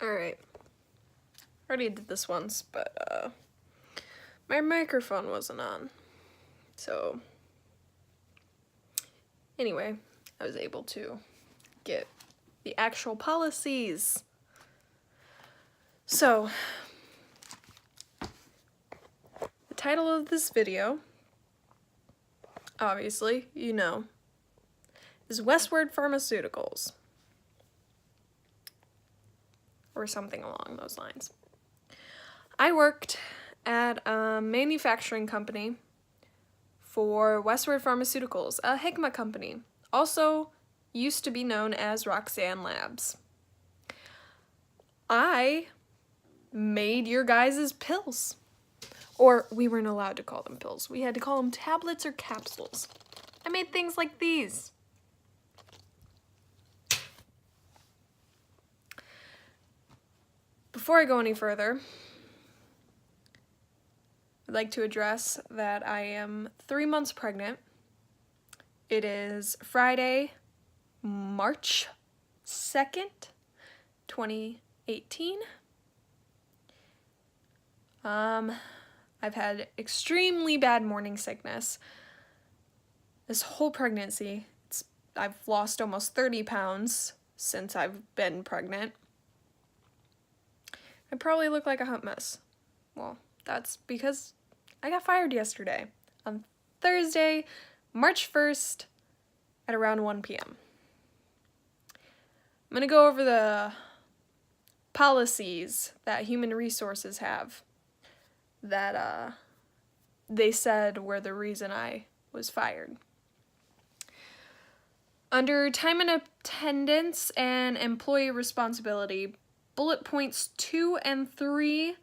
Alright. Already did this once, but my microphone wasn't on. So anyway, I was able to get the actual policies. So the title of this video, obviously, you know, is Westward Pharmaceuticals. Or something along those lines. I worked at a manufacturing company for Westward Pharmaceuticals, a Hikma company, also used to be known as Roxanne Labs. I made your guys' pills. Or we weren't allowed to call them pills. We had to call them tablets or capsules. I made things like these. Before I go any further, I'd like to address that I am 3 months pregnant. It is Friday, March 2nd, 2018. I've had extremely bad morning sickness. This whole pregnancy, I've lost almost 30 pounds since I've been pregnant. I probably look like a hot mess. Well, that's because I got fired yesterday, on Thursday, March 1st, at around 1 p.m. I'm going to go over the policies that human resources have that they said were the reason I was fired. Under time and attendance and employee responsibility, bullet points 2 and 3.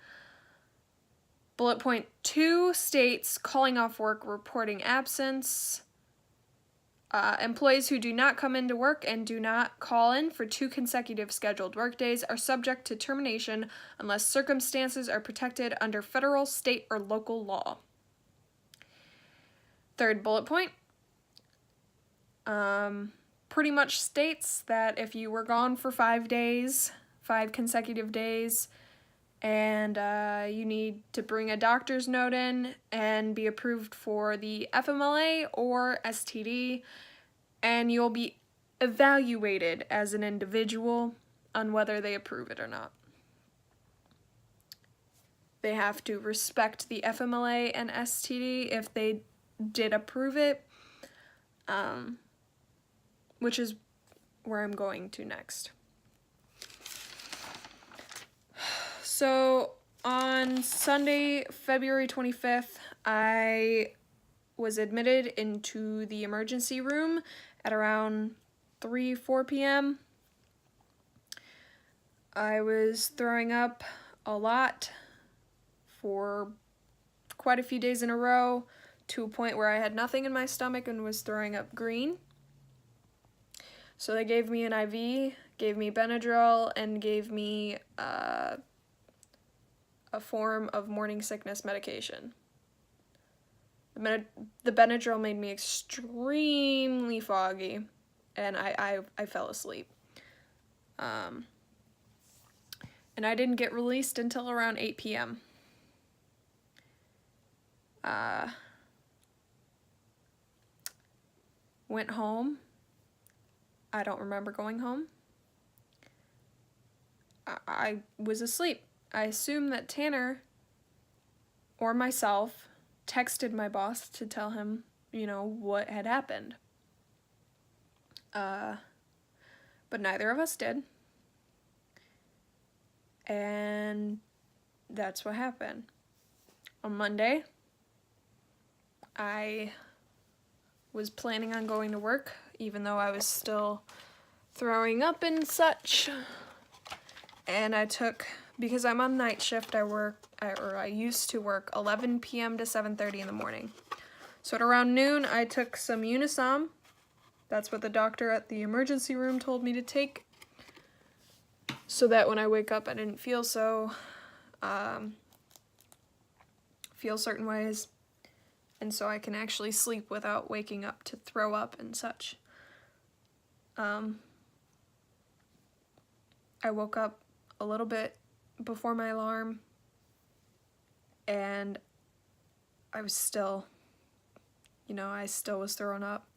Bullet point 2 states calling off work, reporting absence. Employees who do not come into work and do not call in for 2 consecutive scheduled workdays are subject to termination unless circumstances are protected under federal, state, or local law. Third bullet point pretty much states that if you were gone for 5 days, 5 consecutive days, and you need to bring a doctor's note in and be approved for the FMLA or STD, and you'll be evaluated as an individual on whether they approve it or not. They have to respect the FMLA and STD if they did approve it, which is where I'm going to next. So on Sunday, February 25th, I was admitted into the emergency room at around 3-4 p.m. I was throwing up a lot for quite a few days in a row, to a point where I had nothing in my stomach and was throwing up green. So they gave me an IV, gave me Benadryl, and gave me a form of morning sickness medication. The Benadryl made me extremely foggy, and I fell asleep. And I didn't get released until around 8 p.m. Went home. I don't remember going home. I was asleep. I assume that Tanner or myself texted my boss to tell him, what had happened. But neither of us did. And that's what happened. On Monday, I was planning on going to work, even though I was still throwing up and such. And I took, because I'm on night shift, I used to work 11 p.m. to 7:30 in the morning. So at around noon, I took some Unisom. That's what the doctor at the emergency room told me to take, so that when I wake up, I didn't feel certain ways, and so I can actually sleep without waking up to throw up and such. I woke up a little bit before my alarm, and I was still, I still was throwing up.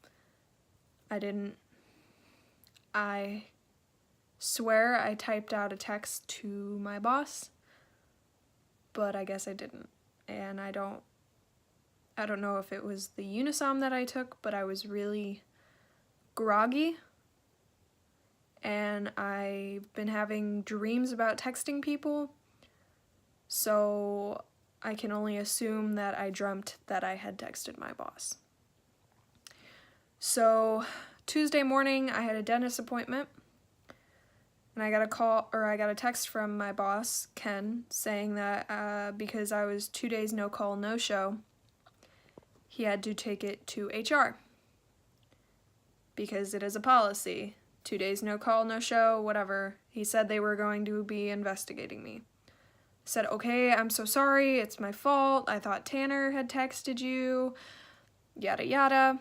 I swear I typed out a text to my boss, but I guess I didn't. And I don't know if it was the Unisom that I took, but I was really groggy. And I've been having dreams about texting people, so I can only assume that I dreamt that I had texted my boss. So Tuesday morning, I had a dentist appointment, and I got a text from my boss, Ken, saying that because I was 2 days no call, no show, he had to take it to HR, because it is a policy. 2 days no call, no show, whatever. He said they were going to be investigating me. I said, okay, I'm so sorry, it's my fault. I thought Tanner had texted you, yada yada.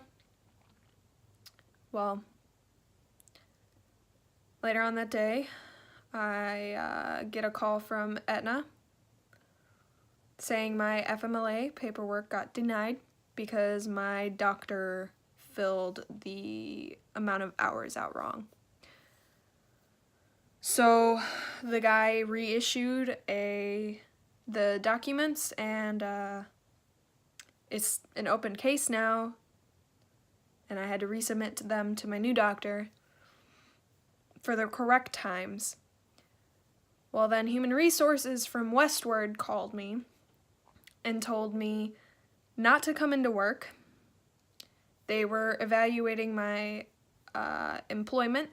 Well, later on that day, I get a call from Aetna saying my FMLA paperwork got denied because my doctor filled the amount of hours out wrong. So the guy reissued the documents, and it's an open case now, and I had to resubmit them to my new doctor for the correct times. Well, then Human Resources from Westward called me and told me not to come into work. They were evaluating my employment,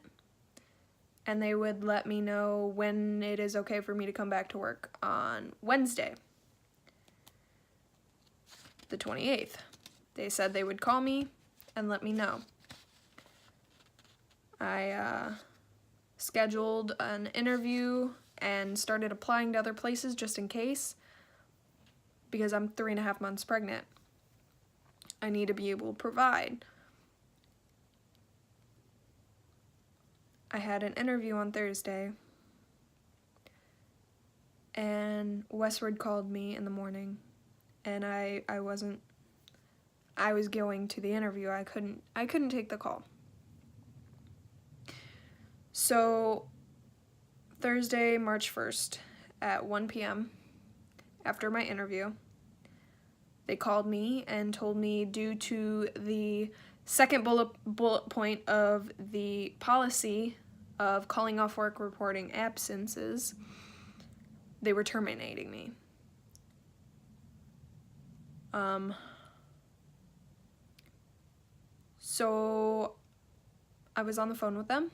and they would let me know when it is okay for me to come back to work on Wednesday, the 28th. They said they would call me and let me know. I scheduled an interview and started applying to other places just in case, because I'm 3.5 months pregnant. I need to be able to provide. I had an interview on Thursday, and Westward called me in the morning, and I was going to the interview. I couldn't take the call. So Thursday, March 1st at 1 p.m. after my interview, they called me and told me, due to the second bullet point of the policy of calling off work reporting absences, they were terminating me. So I was on the phone with them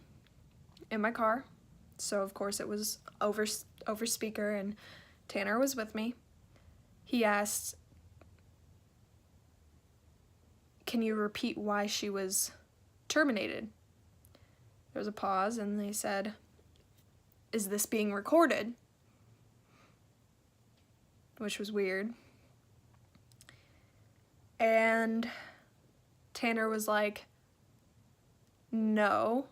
in my car, so of course it was over speaker, and Tanner was with me. He asked, can you repeat why she was terminated? There was a pause, and they said, is this being recorded? Which was weird. And Tanner was like, no,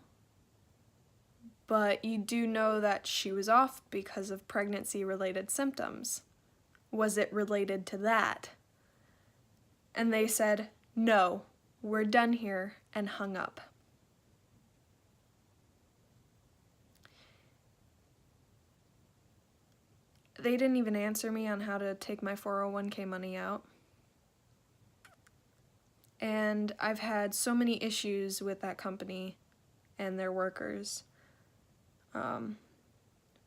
but you do know that she was off because of pregnancy-related symptoms. Was it related to that? And they said, no, we're done here, and hung up. They didn't even answer me on how to take my 401k money out. And I've had so many issues with that company and their workers.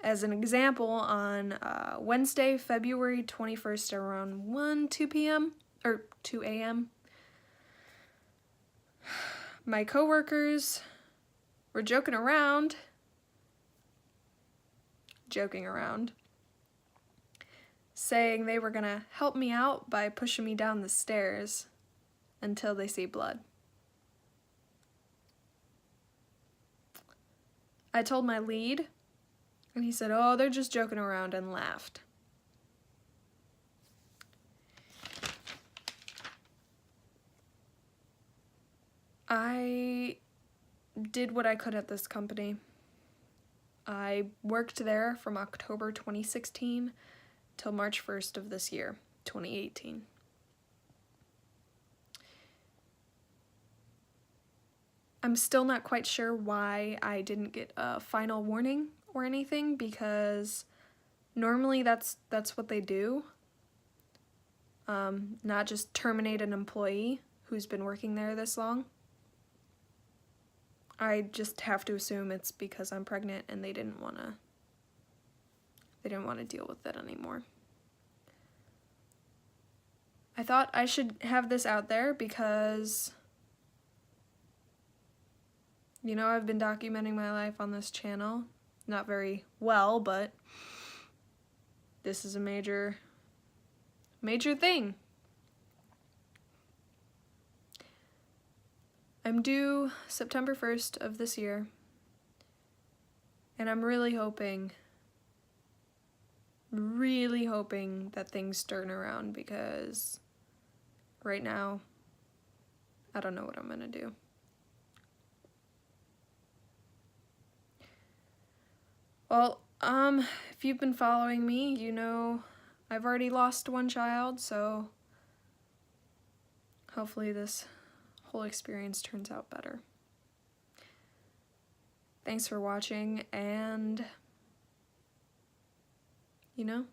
As an example, on Wednesday, February 21st, around 2 a.m., my coworkers were joking around, saying they were gonna help me out by pushing me down the stairs until they see blood. I told my lead, and he said, oh, they're just joking around, and laughed. I did what I could at this company. I worked there from October 2016 till March 1st of this year, 2018. I'm still not quite sure why I didn't get a final warning or anything, because normally that's what they do. Not just terminate an employee who's been working there this long. I just have to assume it's because I'm pregnant and they didn't want to deal with it anymore. I thought I should have this out there because, you know, I've been documenting my life on this channel. Not very well, but this is a major thing. I'm due September 1st of this year, and I'm really hoping that things turn around, because right now, I don't know what I'm gonna do. Well, if you've been following me, you know I've already lost one child, so hopefully this whole experience turns out better. Thanks for watching, and, you know,